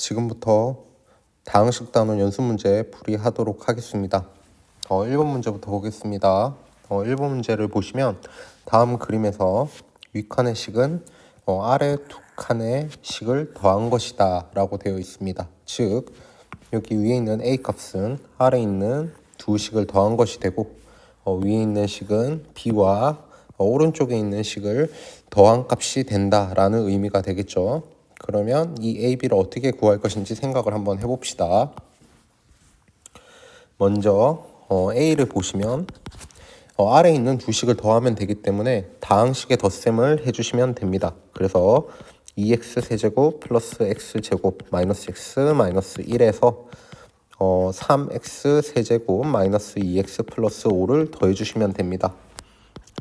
지금부터 다항식 단원 연습 문제 풀이하도록 하겠습니다. 1번 문제부터 보겠습니다. 1번 문제를 보시면 다음 그림에서 윗칸의 식은 아래 두 칸의 식을 더한 것이다 라고 되어 있습니다. 즉 여기 위에 있는 a 값은 아래 있는 두 식을 더한 것이 되고 위에 있는 식은 b와 오른쪽에 있는 식을 더한 값이 된다라는 의미가 되겠죠. 그러면 이 a, b를 어떻게 구할 것인지 생각을 한번 해봅시다. 먼저 a를 보시면 아래에 있는 두 식을 더하면 되기 때문에 다항식의 덧셈을 해주시면 됩니다. 그래서 2x 세제곱 플러스 x제곱 마이너스 x 마이너스 1에서 3x 세제곱 마이너스 2x 플러스 5를 더해주시면 됩니다.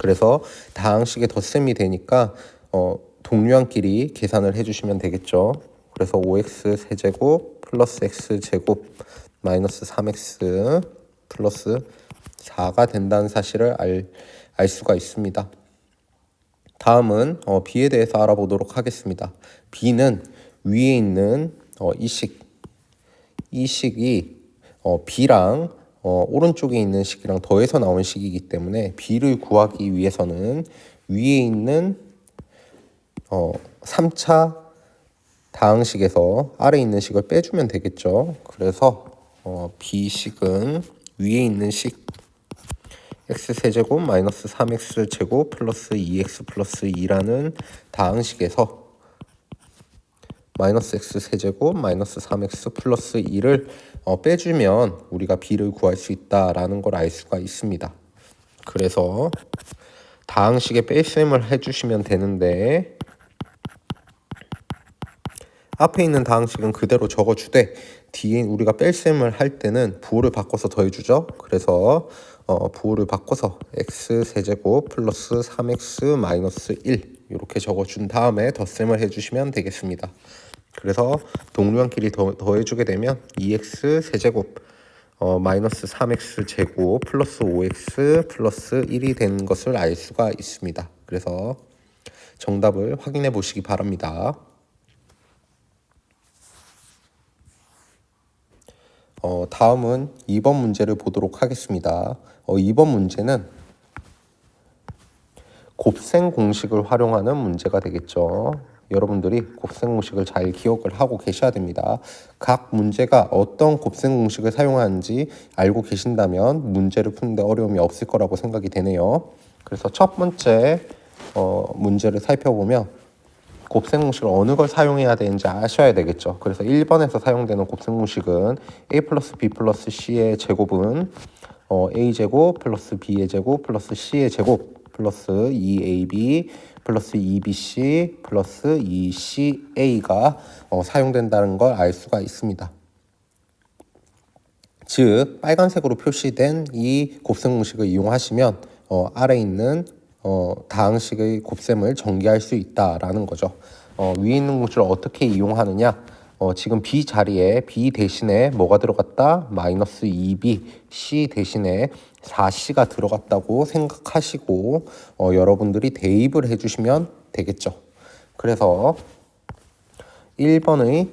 그래서 다항식의 덧셈이 되니까 동류항끼리 계산을 해주시면 되겠죠. 그래서 5x 세제곱 플러스 x제곱 마이너스 3x 플러스 4가 된다는 사실을 알 수가 있습니다. 다음은 b에 대해서 알아보도록 하겠습니다. b는 위에 있는 이 식이 b랑 오른쪽에 있는 식이랑 더해서 나온 식이기 때문에 b를 구하기 위해서는 위에 있는 3차 다항식에서 아래에 있는 식을 빼주면 되겠죠. 그래서 b식은 위에 있는 식 x세제곱 마이너스 3x제곱 플러스 2x 플러스 2라는 다항식에서 마이너스 x세제곱 마이너스 3x 플러스 2를 빼주면 우리가 b를 구할 수 있다라는 걸 알 수가 있습니다. 그래서 다항식의 뺄셈을 해주시면 되는데 앞에 있는 다항식은 그대로 적어주되 뒤에 우리가 뺄셈을 할 때는 부호를 바꿔서 더해주죠. 그래서 부호를 바꿔서 x세제곱 플러스 3x 마이너스 1 이렇게 적어준 다음에 덧셈을 해주시면 되겠습니다. 그래서 동류항끼리 더해주게 되면 2x 세제곱 마이너스 3x 제곱 플러스 5x 플러스 1이 된 것을 알 수가 있습니다. 그래서 정답을 확인해 보시기 바랍니다. 다음은 2번 문제를 보도록 하겠습니다. 2번 문제는 곱셈 공식을 활용하는 문제가 되겠죠. 여러분들이 곱셈 공식을 잘 기억을 하고 계셔야 됩니다. 각 문제가 어떤 곱셈 공식을 사용하는지 알고 계신다면 문제를 푸는데 어려움이 없을 거라고 생각이 되네요. 그래서 첫 번째 문제를 살펴보면 곱셈 공식을 어느 걸 사용해야 되는지 아셔야 되겠죠. 그래서 1번에서 사용되는 곱셈 공식은 a 플러스 b 플러스 c의 제곱은 a제곱 플러스 b의 제곱 플러스 c의 제곱 플러스 2ab 플러스 2bc 플러스 2ca가 사용된다는 걸 알 수가 있습니다. 즉 빨간색으로 표시된 이 곱셈 공식을 이용하시면 아래 있는 다항식의 곱셈을 전개할 수 있다라는 거죠. 위에 있는 공식을 어떻게 이용하느냐? 지금 b 자리에 b 대신에 뭐가 들어갔다? 마이너스 2b, c 대신에 4c가 들어갔다고 생각하시고 여러분들이 대입을 해주시면 되겠죠. 그래서 1번의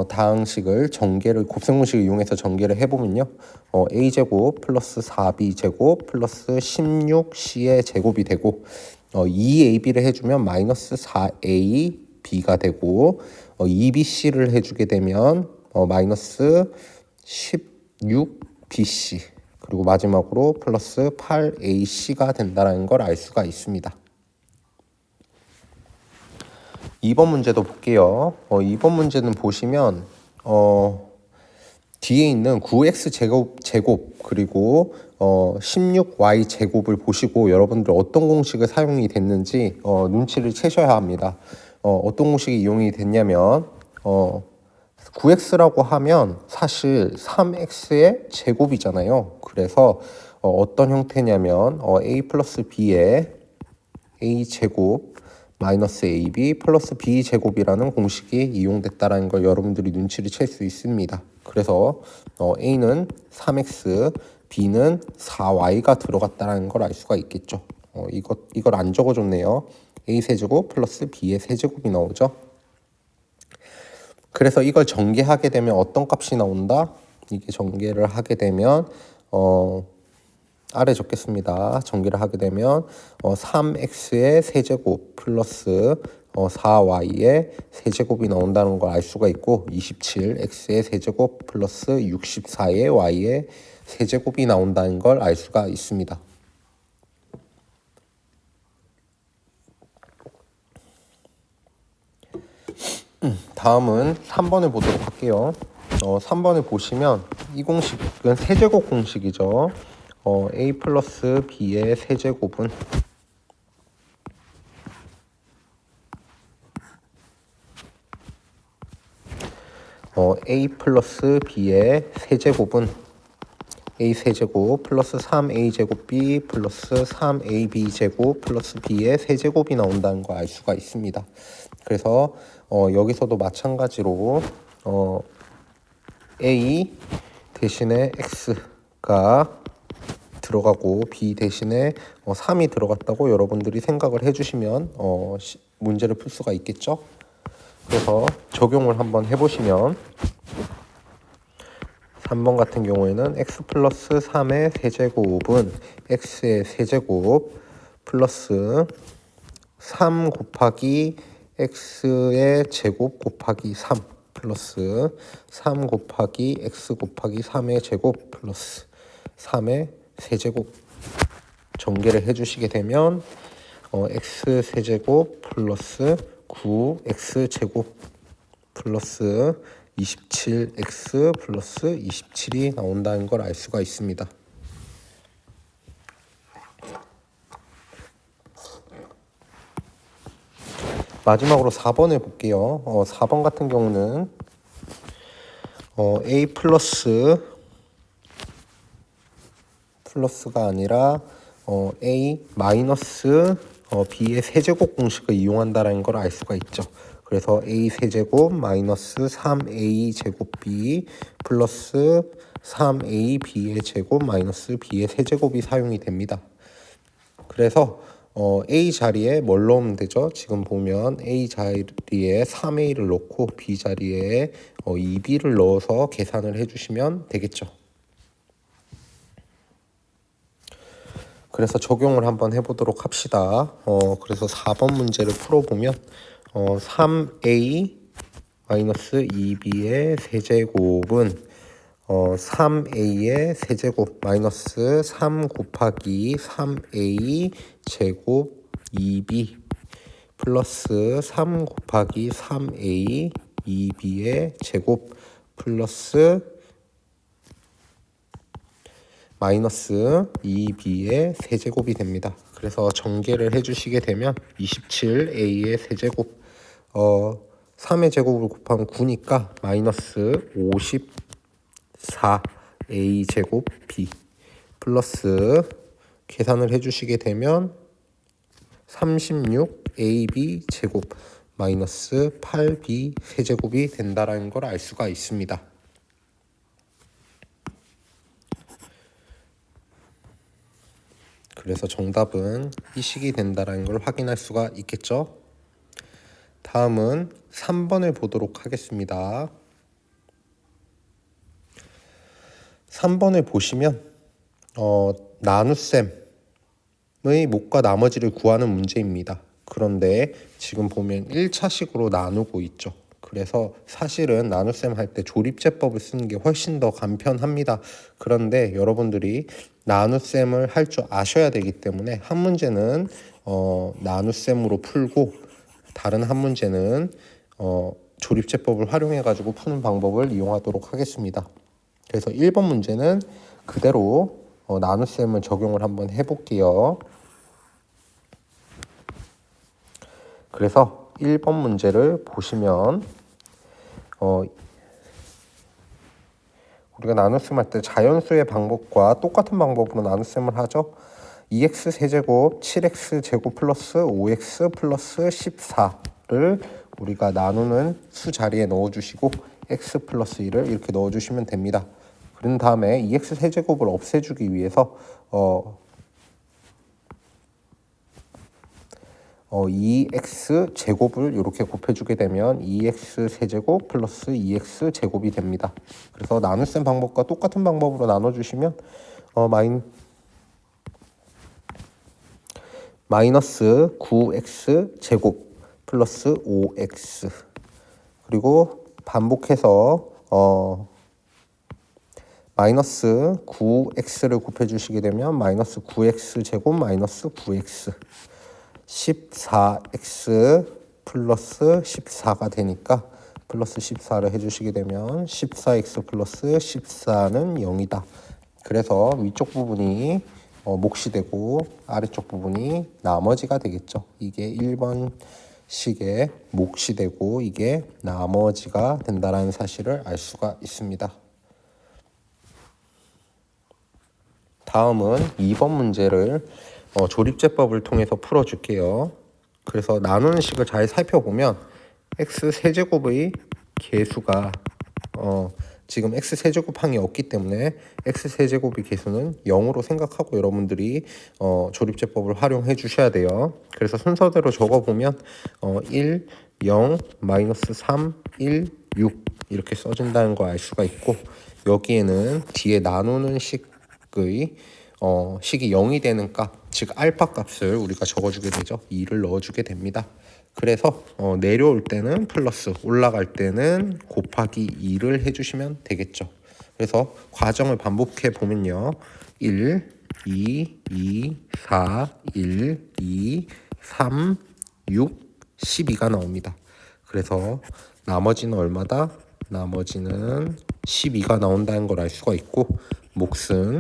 다항식을 곱셈 공식을 이용해서 전개를 해보면요. a제곱 플러스 4b제곱 플러스 16c의 제곱이 되고 2ab를 해주면 마이너스 4ab가 되고 2bc를 해주게 되면 마이너스 16bc 그리고 마지막으로 플러스 8ac가 된다는 걸 알 수가 있습니다. 2번 문제도 볼게요. 2번 문제는 보시면 뒤에 있는 9x 제곱 그리고 16y 제곱을 보시고 여러분들 어떤 공식을 사용이 됐는지 눈치를 채셔야 합니다. 어떤 공식이 이용이 됐냐면 9x라고 하면 사실 3x의 제곱이잖아요. 그래서 어떤 형태냐면 a 플러스 b의 a 제곱 마이너스 ab 플러스 b 제곱이라는 공식이 이용됐다는 걸 여러분들이 눈치를 챌 수 있습니다. 그래서 a는 3x, b는 4y가 들어갔다는 걸 알 수가 있겠죠. 이걸 안 적어줬네요. a 세제곱 플러스 b의 세제곱이 나오죠. 그래서 이걸 전개하게 되면 어떤 값이 나온다? 이게 전개를 하게 되면 아래 적겠습니다. 전개를 하게 되면 3x의 세제곱 플러스 4y의 세제곱이 나온다는 걸 알 수가 있고 27x의 세제곱 플러스 64의 y의 세제곱이 나온다는 걸 알 수가 있습니다. 다음은 3번을 보도록 할게요. 3번을 보시면 이 공식은 세제곱 공식이죠. a 플러스 b의 세제곱은 a 플러스 b의 세제곱은 a 세제곱 플러스 3a 제곱 b 플러스 3ab 제곱 플러스 b의 세제곱이 나온다는 걸 알 수가 있습니다. 그래서 여기서도 마찬가지로 a 대신에 x가 들어가고 b 대신에 3이 들어갔다고 여러분들이 생각을 해주시면 문제를 풀 수가 있겠죠. 그래서 적용을 한번 해보시면 3번 같은 경우에는 x 플러스 3의 세제곱은 x의 세제곱 플러스 3 곱하기 x의 제곱 곱하기 3 플러스 3 곱하기 x 곱하기 3의 제곱 플러스 3의 세제곱 전개를 해주시게 되면 x 세제곱 플러스 9x 제곱 플러스 27x 플러스 27이 나온다는 걸 알 수가 있습니다. 마지막으로 4번을 볼게요. 4번 같은 경우는 a 플러스가 아니라 a 마이너스 b의 세제곱 공식을 이용한다는 걸 알 수가 있죠. 그래서 a 세제곱 마이너스 3a 제곱 b 플러스 3ab의 제곱 마이너스 b의 세제곱이 사용이 됩니다. 그래서 a 자리에 뭘 넣으면 되죠? 지금 보면 a 자리에 3a를 넣고 b 자리에 2b를 넣어서 계산을 해주시면 되겠죠. 그래서 적용을 한번 해보도록 합시다. 그래서 4번 문제를 풀어보면 3a 마이너스 2b의 세제곱은 3a의 세제곱 마이너스 3 곱하기 3a 제곱 2b 플러스 3 곱하기 3a 2b의 제곱 플러스 마이너스 2b의 세제곱이 됩니다. 그래서 전개를 해주시게 되면 27a의 세제곱 3의 제곱을 곱하면 9니까 마이너스 54a 제곱 b 플러스 계산을 해주시게 되면 36ab 제곱 마이너스 8b 세제곱이 된다라는 걸 알 수가 있습니다. 그래서 정답은 이 식이 된다라는 걸 확인할 수가 있겠죠. 다음은 3번을 보도록 하겠습니다. 3번을 보시면 나눗셈의 못과 나머지를 구하는 문제입니다. 그런데 지금 보면 1차식으로 나누고 있죠. 그래서 사실은 나눗셈 할 때 조립제법을 쓰는 게 훨씬 더 간편합니다. 그런데 여러분들이 나눗셈을 할 줄 아셔야 되기 때문에 한 문제는 나눗셈으로 풀고 다른 한 문제는 조립제법을 활용해 가지고 푸는 방법을 이용하도록 하겠습니다. 그래서 1번 문제는 그대로 나눗셈을 적용을 한번 해볼게요. 그래서 1번 문제를 보시면 우리가 나눗셈 할 때 자연수의 방법과 똑같은 방법으로 나눗셈을 하죠. 2x 세제곱 7x 제곱 플러스 5x 플러스 14를 우리가 나누는 수 자리에 넣어주시고 x 플러스 1을 이렇게 넣어주시면 됩니다. 그런 다음에 2x 세제곱을 없애주기 위해서 2x 제곱을 이렇게 곱해주게 되면 2x 세제곱 플러스 2x 제곱이 됩니다. 그래서 나눗셈 방법과 똑같은 방법으로 나눠주시면 마이너스 9x 제곱 플러스 5x, 그리고 반복해서 마이너스 9x를 곱해주시게 되면 마이너스 9x 제곱 마이너스 9x, 14x 플러스 14가 되니까 플러스 14를 해주시게 되면 14x 플러스 14는 0이다. 그래서 위쪽 부분이 몫이 되고 아래쪽 부분이 나머지가 되겠죠. 이게 1번 식의 몫이 되고 이게 나머지가 된다라는 사실을 알 수가 있습니다. 다음은 2번 문제를 조립제법을 통해서 풀어줄게요. 그래서 나누는 식을 잘 살펴보면 x 세제곱의 개수가 지금 x 세제곱항이 없기 때문에 x 세제곱의 개수는 0으로 생각하고 여러분들이 조립제법을 활용해 주셔야 돼요. 그래서 순서대로 적어보면 1, 0, 마이너스 3, 1, 6 이렇게 써진다는 거 알 수가 있고, 여기에는 뒤에 나누는 식의 식이 0이 되는 값, 즉 알파 값을 우리가 적어주게 되죠. 2를 넣어주게 됩니다. 그래서 내려올 때는 플러스, 올라갈 때는 곱하기 2를 해주시면 되겠죠. 그래서 과정을 반복해 보면요, 1, 2, 2, 4, 1, 2, 3, 6, 12가 나옵니다. 그래서 나머지는 얼마다? 나머지는 12가 나온다는 걸 알 수가 있고, 몫은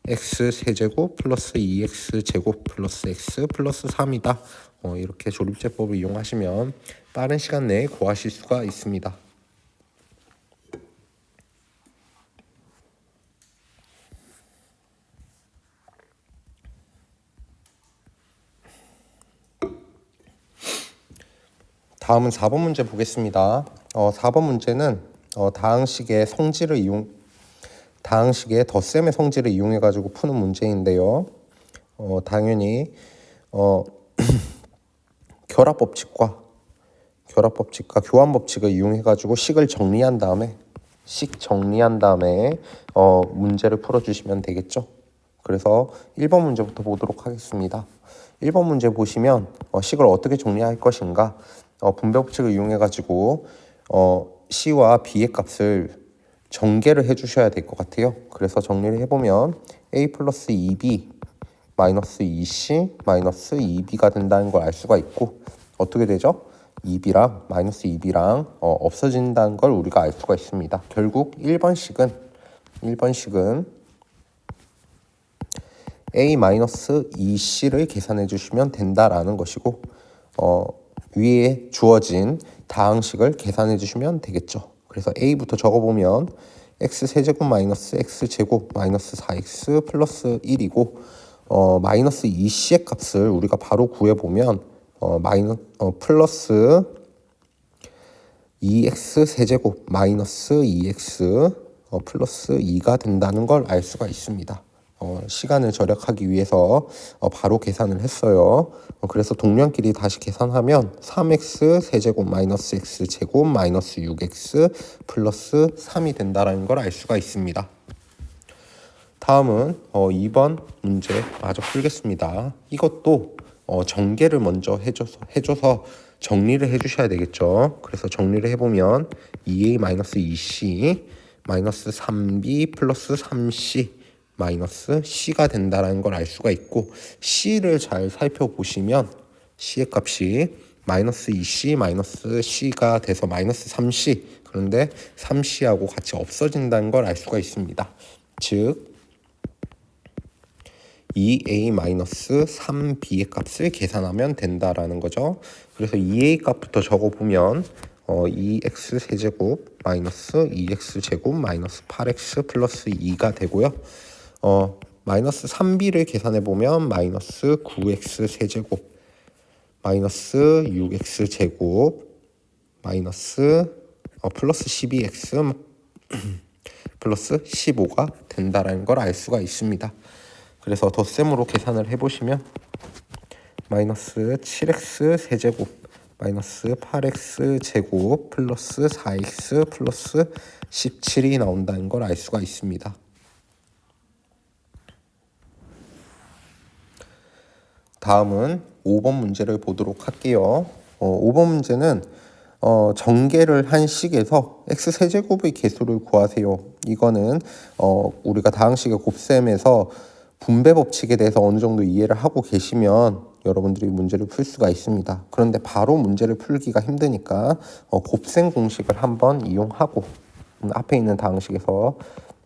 x 세제곱 플러스 2x 제곱 플러스 x 플러스 3이다. 이렇게 조립제법을 이용하시면 빠른 시간 내에 구하실 수가 있습니다. 다음은 4번 문제 보겠습니다. 4번 문제는 다항식의 덧셈의 성질을 이용해 가지고 푸는 문제인데요. 당연히 결합법칙과 교환법칙을 이용해 가지고 식을 정리한 다음에 문제를 풀어주시면 되겠죠. 그래서 1번 문제부터 보도록 하겠습니다. 1번 문제 보시면 식을 어떻게 정리할 것인가, 분배법칙을 이용해 가지고 c와 b의 값을 전개를 해주셔야 될 것 같아요. 그래서 정리를 해보면 a 플러스 2b 마이너스 2c 마이너스 2b가 된다는 걸 알 수가 있고, 어떻게 되죠? 2b랑 마이너스 2b랑 없어진다는 걸 우리가 알 수가 있습니다. 결국 1번식은 a 마이너스 2c를 계산해 주시면 된다라는 것이고, 위에 주어진 다항식을 계산해 주시면 되겠죠. 그래서 a부터 적어보면 x 세제곱 마이너스 x 제곱 마이너스 4x 플러스 1이고, 마이너스 2c의 값을 우리가 바로 구해보면 플러스 2x 세제곱 마이너스 2x 플러스 2가 된다는 걸 알 수가 있습니다. 시간을 절약하기 위해서 바로 계산을 했어요. 그래서 동량끼리 다시 계산하면 3x 세제곱 마이너스 x 제곱 마이너스 6x 플러스 3이 된다는 걸 알 수가 있습니다. 다음은 2번 문제 마저 풀겠습니다. 이것도 전개를 먼저 해줘서 정리를 해주셔야 되겠죠. 그래서 정리를 해보면 2a-2c 마이너스 3b 플러스 3c 마이너스 c가 된다는 걸 알 수가 있고, c를 잘 살펴보시면 c의 값이 마이너스 2c 마이너스 c가 돼서 마이너스 3c, 그런데 3c하고 같이 없어진다는 걸 알 수가 있습니다. 즉 2a-3b의 값을 계산하면 된다라는 거죠. 그래서 2a 값부터 적어보면 2x 세제곱 마이너스 2x 제곱 마이너스 8x 플러스 2가 되고요. 마이너스 3b를 계산해보면 마이너스 9x 세제곱 마이너스 6x 제곱 마이너스 플러스 12x 플러스 15가 된다라는 걸 알 수가 있습니다. 그래서 덧셈으로 계산을 해보시면 마이너스 7x 세제곱 마이너스 8x 제곱 플러스 4x 플러스 17이 나온다는 걸 알 수가 있습니다. 다음은 5번 문제를 보도록 할게요. 5번 문제는 전개를 한 식에서 x세제곱의 개수를 구하세요. 이거는 우리가 다항식의 곱셈에서 분배 법칙에 대해서 어느 정도 이해를 하고 계시면 여러분들이 문제를 풀 수가 있습니다. 그런데 바로 문제를 풀기가 힘드니까 곱셈 공식을 한번 이용하고 앞에 있는 다항식에서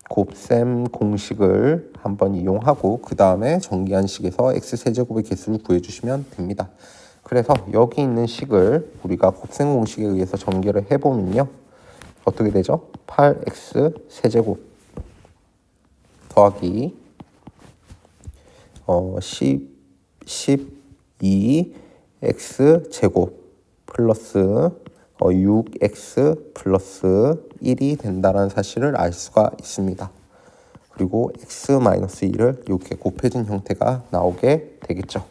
곱셈 공식을 한번 이용하고 그 다음에 전개한 식에서 x세제곱의 개수를 구해주시면 됩니다. 그래서 여기 있는 식을 우리가 곱셈 공식에 의해서 전개를 해보면요. 어떻게 되죠? 8x 세제곱 더하기 12x 제곱 플러스 6x 플러스 1이 된다는 사실을 알 수가 있습니다. 그리고 x-1을 이렇게 곱해진 형태가 나오게 되겠죠.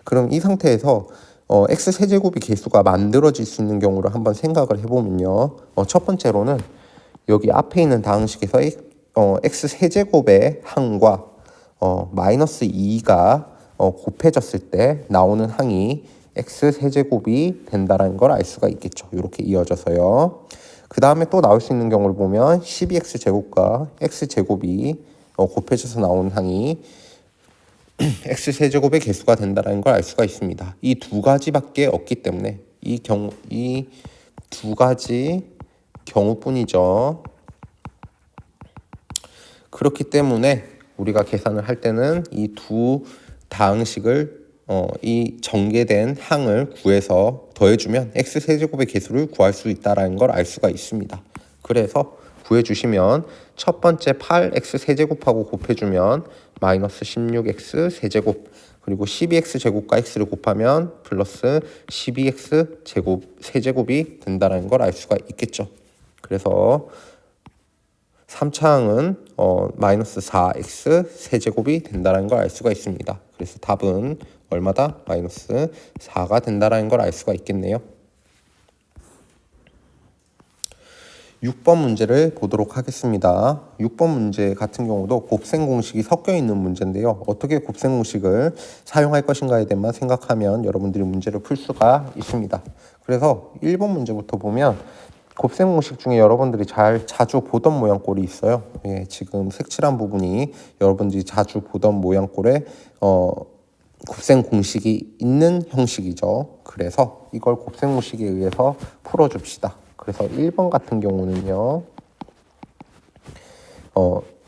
그럼 이 상태에서 x세제곱이 개수가 만들어질 수 있는 경우를 한번 생각을 해보면요. 첫 번째로는 여기 앞에 있는 다항식에서 x세제곱의 항과 마이너스 2가 곱해졌을 때 나오는 항이 x세제곱이 된다는 걸 알 수가 있겠죠. 이렇게 이어져서요. 그 다음에 또 나올 수 있는 경우를 보면 12x제곱과 x제곱이 곱해져서 나오는 항이 x세제곱의 개수가 된다는 걸 알 수가 있습니다. 이 두 가지밖에 없기 때문에 이 두 가지 경우뿐이죠. 그렇기 때문에 우리가 계산을 할 때는 이 두 다항식을 이 전개된 항을 구해서 더해주면 x세제곱의 개수를 구할 수 있다는 걸 알 수가 있습니다. 그래서 구해주시면 첫 번째 8x 세제곱하고 곱해주면 마이너스 16x 세제곱 그리고 12x 제곱과 x를 곱하면 플러스 12x 제곱 세제곱이 된다는 걸 알 수가 있겠죠. 그래서 3차 항은 마이너스 4x 세제곱이 된다는 걸 알 수가 있습니다. 그래서 답은 얼마다? 마이너스 4가 된다는 걸 알 수가 있겠네요. 6번 문제를 보도록 하겠습니다. 6번 문제 같은 경우도 곱셈 공식이 섞여 있는 문제인데요. 어떻게 곱셈 공식을 사용할 것인가에 대해만 생각하면 여러분들이 문제를 풀 수가 있습니다. 그래서 1번 문제부터 보면 곱셈 공식 중에 여러분들이 자주 보던 모양꼴이 있어요. 예, 지금 색칠한 부분이 여러분들이 자주 보던 모양꼴에 곱셈 공식이 있는 형식이죠. 그래서 이걸 곱셈 공식에 의해서 풀어줍시다. 그래서 1번 같은 경우는요.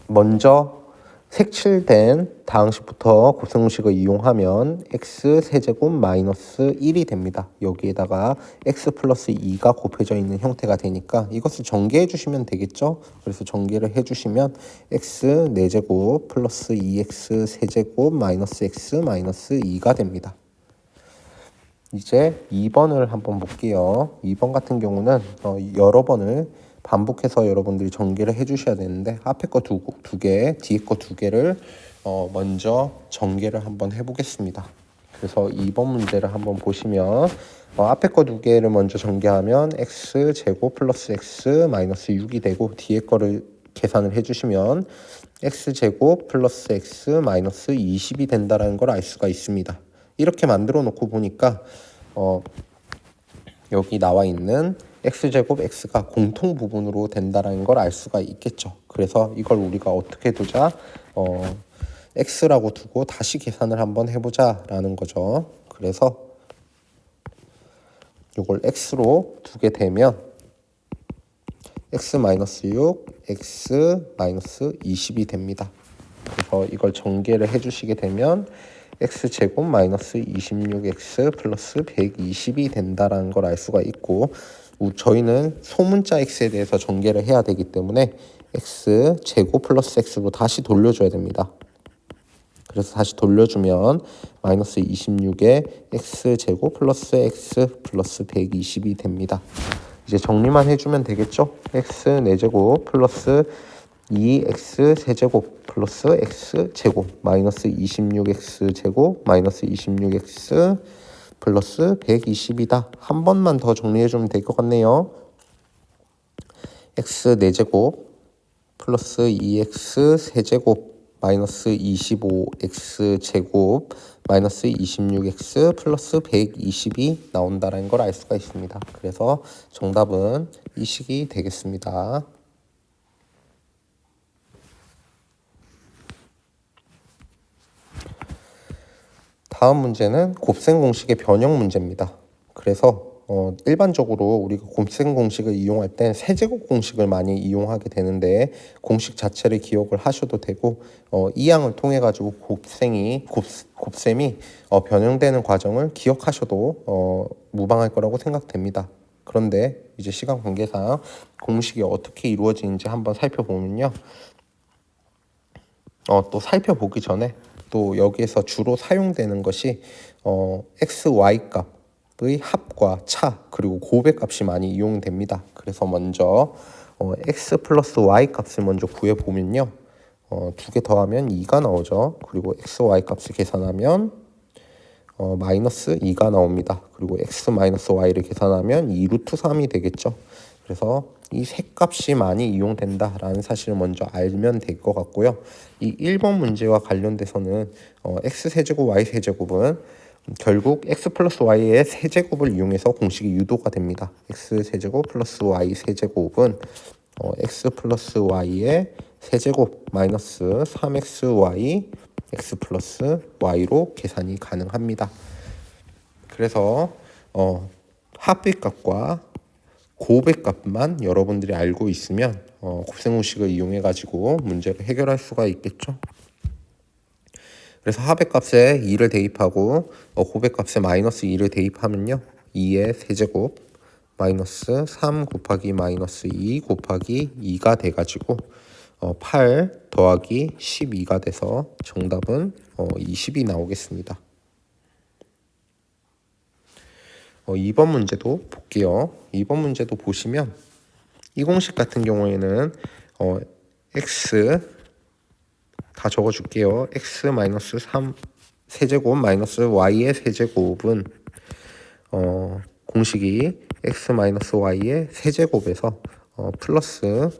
먼저 색칠된 다항식부터 곱셈 공식을 이용하면 x세제곱 마이너스 1이 됩니다. 여기에다가 x 플러스 2가 곱해져 있는 형태가 되니까 이것을 전개해 주시면 되겠죠. 그래서 전개를 해주시면 x 4제곱 플러스 2x 세제곱 마이너스 x 마이너스 2가 됩니다. 이제 2번을 한번 볼게요. 2번 같은 경우는 여러 번을 반복해서 여러분들이 전개를 해주셔야 되는데 앞에 거 두 개, 뒤에 거 두 개를 먼저 전개를 한번 해보겠습니다. 그래서 2번 문제를 한번 보시면 앞에 거 두 개를 먼저 전개하면 x 제곱 플러스 x 마이너스 6이 되고 뒤에 거를 계산을 해주시면 x 제곱 플러스 x 마이너스 20이 된다는 걸 알 수가 있습니다. 이렇게 만들어 놓고 보니까 여기 나와 있는 x제곱 x가 공통 부분으로 된다는 걸 알 수가 있겠죠. 그래서 이걸 우리가 어떻게 두자? x라고 두고 다시 계산을 한번 해보자 라는 거죠. 그래서 이걸 x로 두게 되면 x-6, x-20이 됩니다. 그래서 이걸 전개를 해주시게 되면 x제곱 마이너스 26x 플러스 120이 된다는 걸 알 수가 있고 저희는 소문자 x에 대해서 전개를 해야 되기 때문에 x제곱 플러스 x로 다시 돌려줘야 됩니다. 그래서 다시 돌려주면 마이너스 26에 x제곱 플러스 x 플러스 120이 됩니다. 이제 정리만 해주면 되겠죠? x 4제곱 플러스 2x 세제곱 플러스 x 제곱 마이너스 26x 제곱 마이너스 26x 플러스 120이다. 한 번만 더 정리해주면 될 것 같네요. x 4제곱 플러스 2x 세제곱 마이너스 25x 제곱 마이너스 26x 플러스 120이 나온다는 걸 알 수가 있습니다. 그래서 정답은 이 식이 되겠습니다. 다음 문제는 곱셈 공식의 변형 문제입니다. 그래서 일반적으로 우리가 곱셈 공식을 이용할 땐 세제곱 공식을 많이 이용하게 되는데 공식 자체를 기억을 하셔도 되고 이 양을 통해 가지고 곱셈이 변형되는 과정을 기억하셔도 무방할 거라고 생각됩니다. 그런데 이제 시간 관계상 공식이 어떻게 이루어지는지 한번 살펴보면요. 또 살펴보기 전에 또 여기에서 주로 사용되는 것이 x, y 값의 합과 차 그리고 곱의 값이 많이 이용됩니다. 그래서 먼저 x 플러스 y 값을 먼저 구해보면요. 두 개 더하면 2가 나오죠. 그리고 x, y 값을 계산하면 마이너스 2가 나옵니다. 그리고 x 마이너스 y를 계산하면 2 루트 3이 되겠죠. 그래서 이 색값이 많이 이용된다라는 사실을 먼저 알면 될 것 같고요. 이 1번 문제와 관련돼서는 x세제곱 y세제곱은 결국 x 플러스 y의 세제곱을 이용해서 공식이 유도가 됩니다. x세제곱 플러스 y세제곱은 x 플러스 y의 세제곱 마이너스 3xy x 플러스 y로 계산이 가능합니다. 그래서 합의 값과 곱의 값만 여러분들이 알고 있으면 곱셈공식을 이용해 가지고 문제를 해결할 수가 있겠죠. 그래서 합의 값에 2를 대입하고 곱의 값에 마이너스 2를 대입하면요. 2의 세제곱 마이너스 3 곱하기 마이너스 2 곱하기 2가 돼가지고 8 더하기 12가 돼서 정답은 20이 나오겠습니다. 2번 문제도 볼게요. 2번 문제도 보시면 이 공식 같은 경우에는 x 다 적어줄게요. x 마이너스 3 세제곱 마이너스 y의 세제곱은 공식이 x 마이너스 y의 세제곱에서 플러스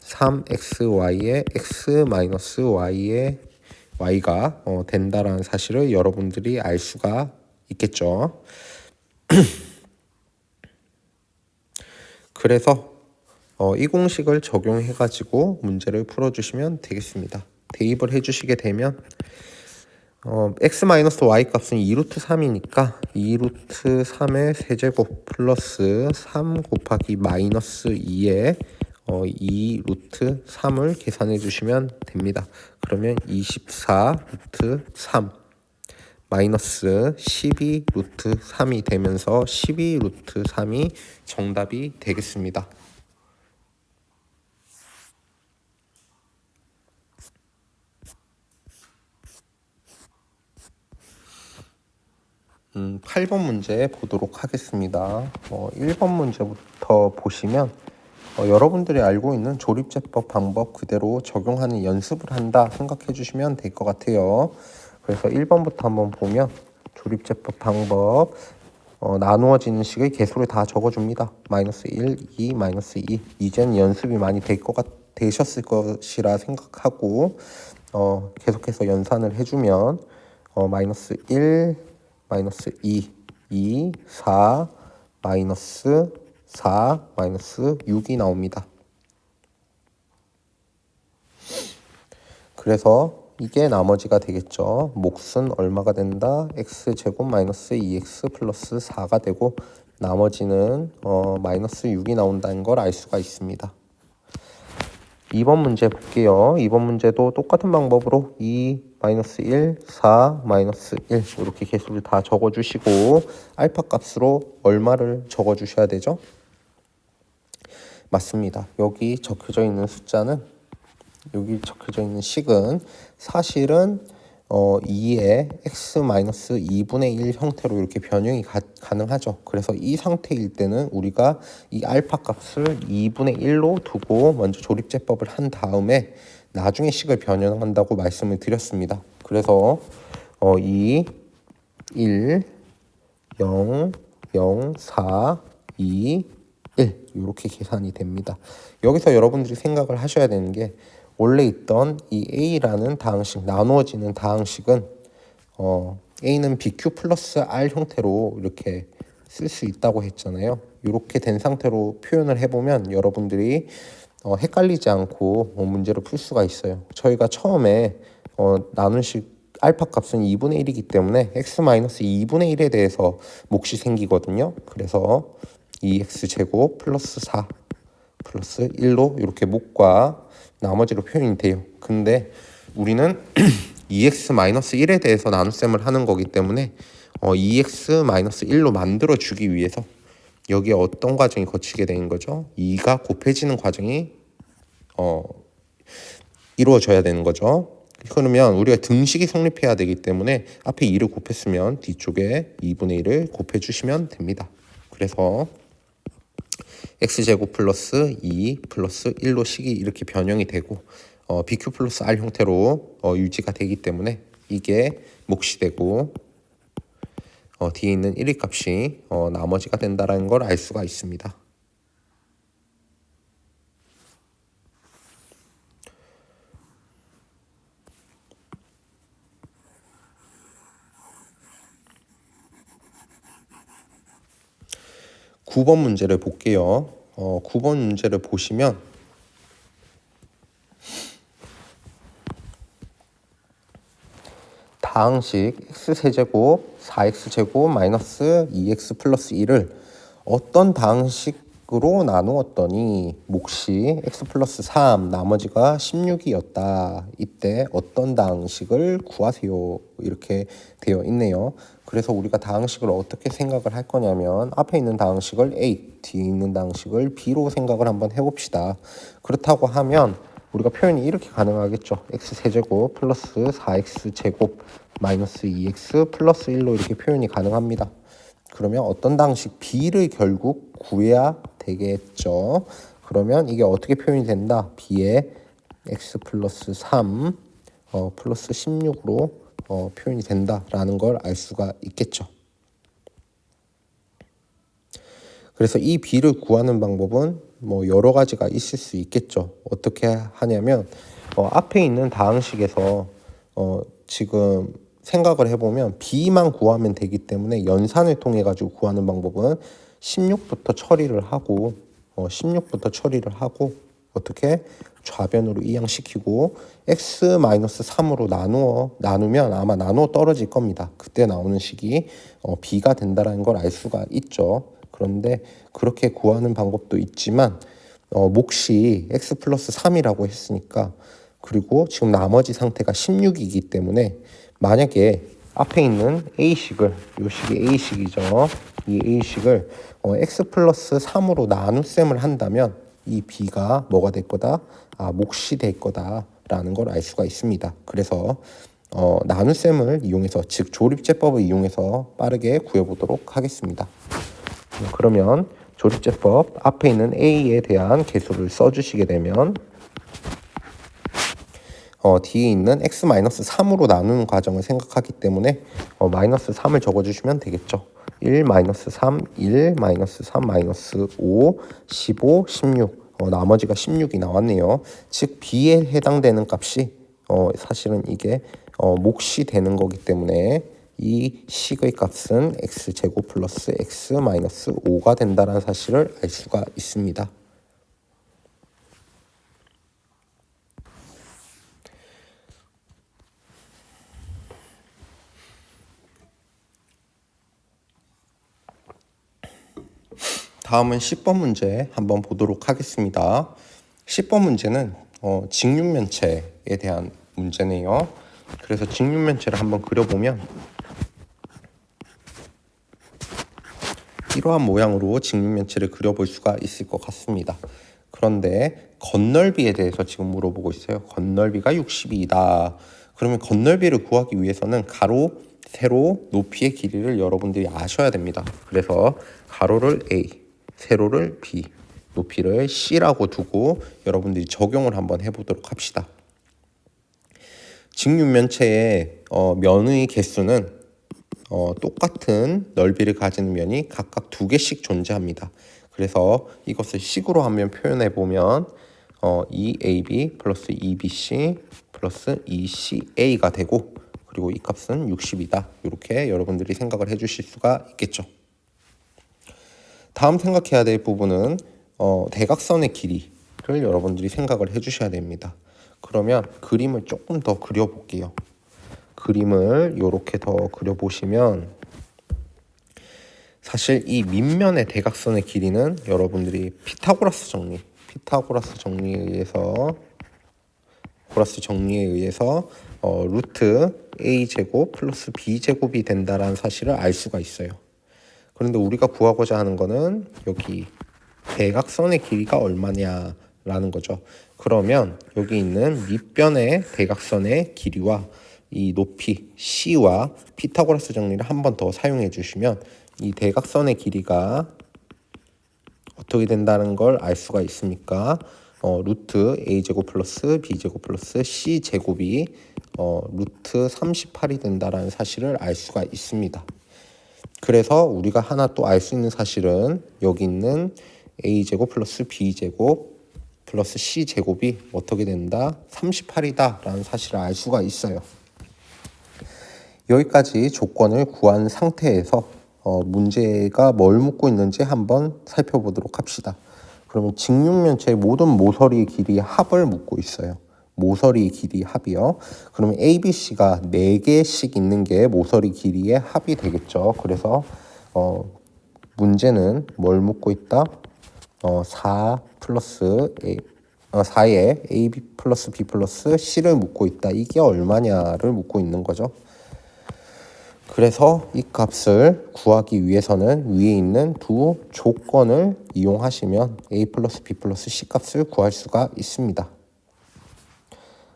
3xy의 x 마이너스 y의 y가 된다라는 사실을 여러분들이 알 수가 있겠죠. 그래서 이 공식을 적용해 가지고 문제를 풀어주시면 되겠습니다. 대입을 해주시게 되면 x-y 값은 2루트 3이니까 2루트 3의 세제곱 플러스 3 곱하기 마이너스 2의 2루트 3을 계산해 주시면 됩니다. 그러면 24 루트 3 마이너스 12 루트 3이 되면서 12 루트 3이 정답이 되겠습니다. 음, 8번 문제 보도록 하겠습니다. 1번 문제부터 보시면 여러분들이 알고 있는 조립제법 방법 그대로 적용하는 연습을 한다 생각해 주시면 될 것 같아요. 그래서 1번부터 한번 보면 조립제법 방법 나누어지는 식의 개수를 다 적어줍니다. 마이너스 1, 2, 마이너스 2. 이제는 연습이 많이 되셨을 것이라 생각하고 계속해서 연산을 해주면 마이너스 1, 마이너스 2, 2, 4, 마이너스 4, 마이너스 6이 나옵니다. 그래서 이게 나머지가 되겠죠. 몫은 얼마가 된다? x제곱 마이너스 2x 플러스 4가 되고 나머지는 마이너스 6이 나온다는 걸 알 수가 있습니다. 2번 문제 볼게요. 2번 문제도 똑같은 방법으로 2, 마이너스 1, 4, 마이너스 1 이렇게 개수를 다 적어주시고 알파 값으로 얼마를 적어주셔야 되죠? 맞습니다. 여기 적혀져 있는 숫자는 여기 적혀져 있는 식은 사실은 2의 x-2분의 1 형태로 이렇게 변형이 가능하죠. 그래서 이 상태일 때는 우리가 이 알파 값을 2분의 1로 두고 먼저 조립제법을 한 다음에 나중에 식을 변형한다고 말씀을 드렸습니다. 그래서 2, 1, 0, 0, 4, 2, 1 이렇게 계산이 됩니다. 여기서 여러분들이 생각을 하셔야 되는 게 원래 있던 이 A라는 다항식, 나누어지는 다항식은 A는 BQ 플러스 R 형태로 이렇게 쓸 수 있다고 했잖아요. 이렇게 된 상태로 표현을 해보면 여러분들이 헷갈리지 않고 문제를 풀 수가 있어요. 저희가 처음에 나눈 식 알파 값은 2분의 1이기 때문에 x-2분의 1에 대해서 몫이 생기거든요. 그래서 2x제곱 플러스 4 플러스 1로 이렇게 몫과 나머지로 표현이 돼요. 근데 우리는 2x-1에 대해서 나눗셈을 하는 거기 때문에 2x-1로 만들어 주기 위해서 여기에 어떤 과정이 거치게 되는 거죠? 2가 곱해지는 과정이 이루어져야 되는 거죠. 그러면 우리가 등식이 성립해야 되기 때문에 앞에 2를 곱했으면 뒤쪽에 2분의 1을 곱해주시면 됩니다. 그래서 x제곱 플러스 2 플러스 1로 식이 이렇게 변형이 되고 BQ 플러스 R 형태로 유지가 되기 때문에 이게 몫이 되고 뒤에 있는 1의 값이 나머지가 된다는 걸 알 수가 있습니다. (9번) 문제를 볼게요. 9번 문제를 보시면 다항식 x세제곱 4x제곱 마이너스 2x 플러스 1을 어떤 다항식으로 나누었더니 몫이 x 플러스 3 나머지가 16이었다. 이때 어떤 다항식을 구하세요. 이렇게 되어 있네요. 그래서 우리가 다항식을 어떻게 생각을 할 거냐면 앞에 있는 다항식을 A, 뒤에 있는 다항식을 B로 생각을 한번 해봅시다. 그렇다고 하면 우리가 표현이 이렇게 가능하겠죠. x세제곱 플러스 4x제곱 마이너스 2x 플러스 1로 이렇게 표현이 가능합니다. 그러면 어떤 다항식 B를 결국 구해야 되겠죠. 그러면 이게 어떻게 표현이 된다? B의 x 플러스 3 플러스 16으로 표현이 된다라는 걸 알 수가 있겠죠. 그래서 이 B를 구하는 방법은 여러 가지가 있을 수 있겠죠. 어떻게 하냐면 앞에 있는 다항식에서 지금 생각을 해보면 B만 구하면 되기 때문에 연산을 통해 가지고 구하는 방법은 16부터 처리를 하고 어떻게 좌변으로 이항시키고 x-3으로 나누면 아마 나누어 떨어질 겁니다. 그때 나오는 식이 B가 된다는 걸 알 수가 있죠. 그런데 그렇게 구하는 방법도 있지만 몫이 x 플러스 3이라고 했으니까 그리고 지금 나머지 상태가 16이기 때문에 만약에 앞에 있는 A식을 이 식이 A식이죠. 이 A식을 x 플러스 3으로 나눗셈을 한다면 이 B가 뭐가 될 거다? 몫이 될 거다라는 걸 알 수가 있습니다. 그래서 나눗셈을 이용해서 즉 조립제법을 이용해서 빠르게 구해보도록 하겠습니다. 그러면 조립제법 앞에 있는 A에 대한 개수를 써주시게 되면 뒤에 있는 x-3으로 나누는 과정을 생각하기 때문에 마이너스 3을 적어주시면 되겠죠. 1, 마이너스 3, 1, 마이너스 3, 마이너스 5, 15, 16 나머지가 16이 나왔네요. 즉 B에 해당되는 값이 사실은 이게 몫이 되는 거기 때문에 이 식의 값은 x제곱 플러스 x 마이너스 5가 된다는 사실을 알 수가 있습니다. 다음은 10번 문제 한번 보도록 하겠습니다. 10번 문제는 직육면체에 대한 문제네요. 그래서 직육면체를 한번 그려보면 이러한 모양으로 직육면체를 그려볼 수가 있을 것 같습니다. 그런데 건널비에 대해서 지금 물어보고 있어요. 건널비가 60이다. 그러면 건널비를 구하기 위해서는 가로, 세로, 높이의 길이를 여러분들이 아셔야 됩니다. 그래서 가로를 A, 세로를 B, 높이를 C라고 두고 여러분들이 적용을 한번 해보도록 합시다. 직육면체의 면의 개수는 똑같은 넓이를 가지는 면이 각각 2개씩 존재합니다. 그래서 이것을 식으로 한번 표현해 보면 2AB 플러스 2BC 플러스 2CA가 되고, 그리고 이 값은 60이다. 이렇게 여러분들이 생각을 해 주실 수가 있겠죠. 다음 생각해야 될 부분은 대각선의 길이를 여러분들이 생각을 해 주셔야 됩니다. 그러면 그림을 조금 더 그려볼게요. 그림을 이렇게 더 그려보시면 사실 이 밑면의 대각선의 길이는 여러분들이 피타고라스 정리에 의해서 루트 a제곱 플러스 b제곱이 된다라는 사실을 알 수가 있어요. 그런데 우리가 구하고자 하는 거는 여기 대각선의 길이가 얼마냐라는 거죠. 그러면 여기 있는 밑변의 대각선의 길이와 이 높이 C와 피타고라스 정리를 한 번 더 사용해 주시면 이 대각선의 길이가 어떻게 된다는 걸 알 수가 있습니까? 루트 a제곱 플러스 b제곱 플러스 c제곱이 루트 38이 된다라는 사실을 알 수가 있습니다. 그래서 우리가 하나 또 알 수 있는 사실은 여기 있는 a제곱 플러스 b제곱 플러스 c제곱이 어떻게 된다? 38이다 라는 사실을 알 수가 있어요. 여기까지 조건을 구한 상태에서 문제가 뭘 묻고 있는지 한번 살펴보도록 합시다. 그러면 직육면체의 모든 모서리 길이의 합을 묻고 있어요. 모서리 길이 합이요. 그러면 ABC가 4개씩 있는 게 모서리 길이의 합이 되겠죠. 그래서 문제는 뭘 묻고 있다? 4 플러스 A, 4에 AB 플러스 B 플러스 C를 묻고 있다. 이게 얼마냐를 묻고 있는 거죠. 그래서 이 값을 구하기 위해서는 위에 있는 두 조건을 이용하시면 A 플러스 B 플러스 C 값을 구할 수가 있습니다.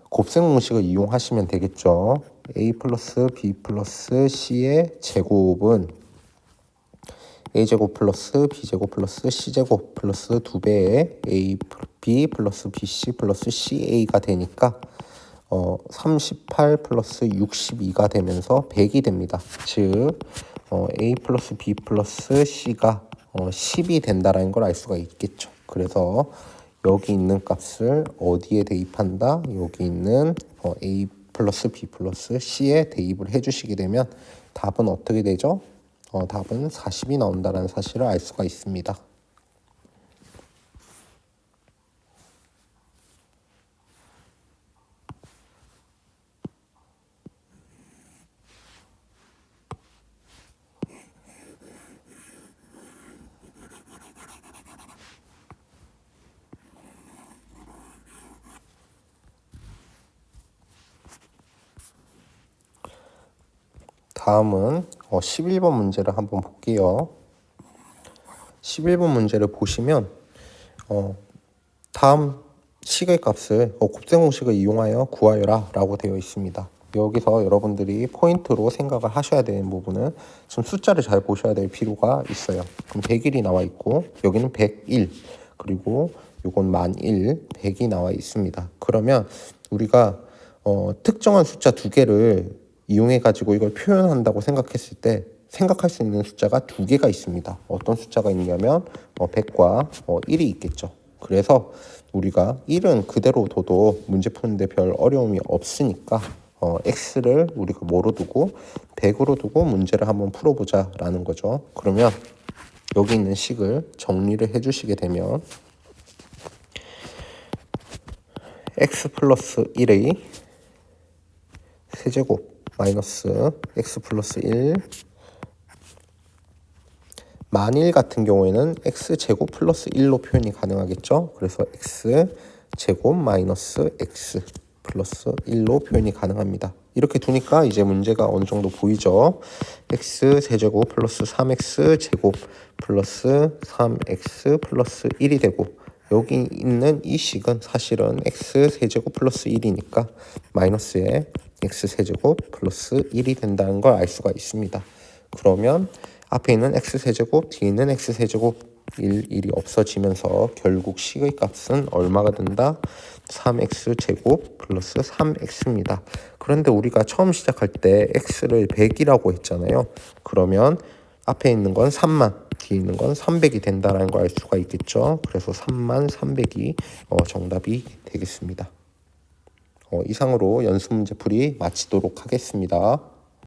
곱셈 공식을 이용하시면 되겠죠. A 플러스 B 플러스 C의 제곱은 A제곱 플러스 B제곱 플러스 C제곱 플러스 2배의 AB 플러스 BC 플러스 CA가 되니까 38 플러스 62가 되면서 100이 됩니다. 즉 A 플러스 B 플러스 C가 10이 된다라는 걸 알 수가 있겠죠. 그래서 여기 있는 값을 어디에 대입한다? 여기 있는 A 플러스 B 플러스 C에 대입을 해주시게 되면 답은 어떻게 되죠? 답은 40이 나온다는 사실을 알 수가 있습니다. 다음은 11번 문제를 한번 볼게요. 11번 문제를 보시면 다음 식의 값을 곱셈 공식을 이용하여 구하여라 라고 되어 있습니다. 여기서 여러분들이 포인트로 생각을 하셔야 되는 부분은 좀 숫자를 잘 보셔야 될 필요가 있어요. 그럼 100일이 나와 있고 여기는 101, 그리고 요건 1001, 100이 나와 있습니다. 그러면 우리가 특정한 숫자 2개를 이용해 가지고 이걸 표현한다고 생각했을 때 생각할 수 있는 숫자가 2개가 있습니다. 어떤 숫자가 있냐면 100과 1이 있겠죠. 그래서 우리가 1은 그대로 둬도 문제 푸는데 별 어려움이 없으니까 x를 우리가 뭐로 두고 100으로 두고 문제를 한번 풀어보자 라는 거죠. 그러면 여기 있는 식을 정리를 해주시게 되면 x 플러스 1의 세제곱 마이너스 x 플러스 1 만일 같은 경우에는 x제곱 플러스 1로 표현이 가능하겠죠. 그래서 x제곱 마이너스 x 플러스 1로 표현이 가능합니다. 이렇게 두니까 이제 문제가 어느 정도 보이죠. x세제곱 플러스 3x제곱 플러스 3x 플러스 1이 되고 여기 있는 이 식은 사실은 x세제곱 플러스 1이니까 마이너스에 x세제곱 플러스 1이 된다는 걸 알 수가 있습니다. 그러면 앞에 있는 x세제곱, 뒤에 있는 x세제곱 1이 없어지면서 결국 식의 값은 얼마가 된다? 3x제곱 플러스 3x입니다. 그런데 우리가 처음 시작할 때 x를 100이라고 했잖아요. 그러면 앞에 있는 건 3만, 뒤에 있는 건 300이 된다는 걸 알 수가 있겠죠. 그래서 3만 300이 정답이 되겠습니다. 이상으로 연습 문제 풀이 마치도록 하겠습니다.